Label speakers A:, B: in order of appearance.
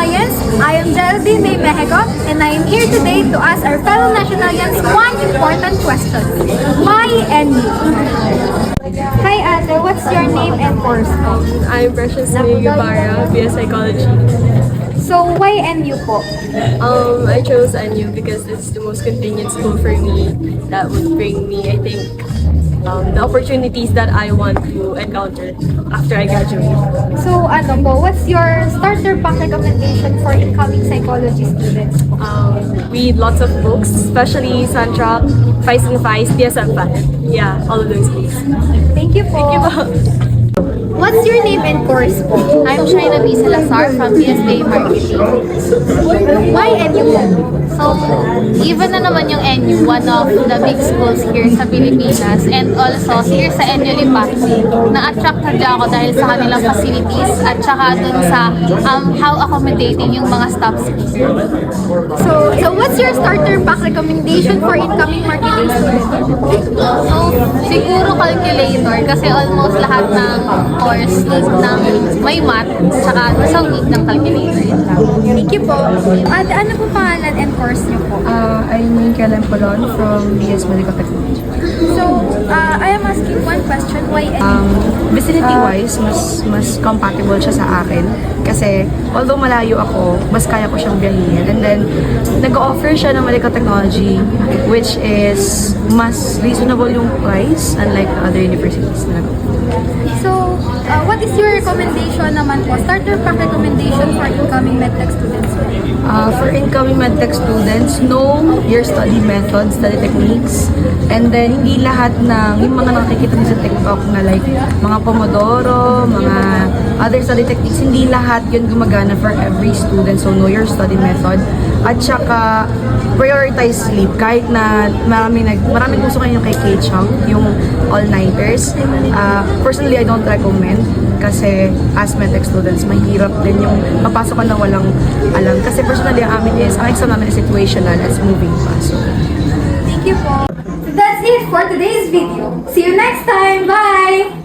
A: Nationalians. I am Geraldine May Mexico, and I am here today to ask our fellow Nationalians one important question. Why NU? Hi Ate, what's your name and course?
B: I'm Precious May Guevara, BS Psychology.
A: So, why NU po?
B: I chose NU because it's the most convenient school for me that would bring me, I think, the opportunities that I want to encounter after I graduate.
A: So, what's your starter pack recommendation for incoming psychology students?
B: Read lots of books, especially Santra, Vice and Vice, DSM 5. Yeah, all of those books.
A: Thank you po. What's your name and course po?
C: I'm Shaina B. Salazar from PSA Marketing.
A: Why NU po?
C: So, even na naman yung NU, one of the big schools here sa Pilipinas, and also here sa NU Lipac, na-attract na ako dahil sa kanilang facilities at saka dun sa how accommodating yung mga staffs here.
A: So what's your starter pack recommendation for incoming marketing students?
C: So, siguro calculator kasi almost lahat ng course need ng may math saka isang week ng calculator.
A: Thank you po. At ano po pangalan and course niyo po?
D: I'm Michael Empolon from BS Medical Technology.
A: So, I am asking one question. Why
D: Vicinity-wise, mas compatible siya sa akin. Kasi, although malayo ako, mas kaya ko siyang biyahin. And then, nag-offer siya ng medical technology, which is mas reasonable yung price, unlike other universities na
A: So, what is your recommendation naman po? Starter pack recommendation for incoming medtech students po?
D: For incoming medtech students, know your study methods, study techniques, and then hindi lahat ng yung mga nakikita mo sa TikTok na like mga Pomodoro, mga other study techniques, hindi lahat yun gumagana for every student. So know your study method. At saka prioritize sleep. Kahit na maraming gusto kayo kay Kate Chung, yung all-nighters. Personally, I don't recommend kasi as medtech students, mahirap din yung mapasok ka na walang alam. Kasi personally, ang exam namin is situational as moving pa. So,
A: Thank you po. So that's it for today's video. See you next time. Bye!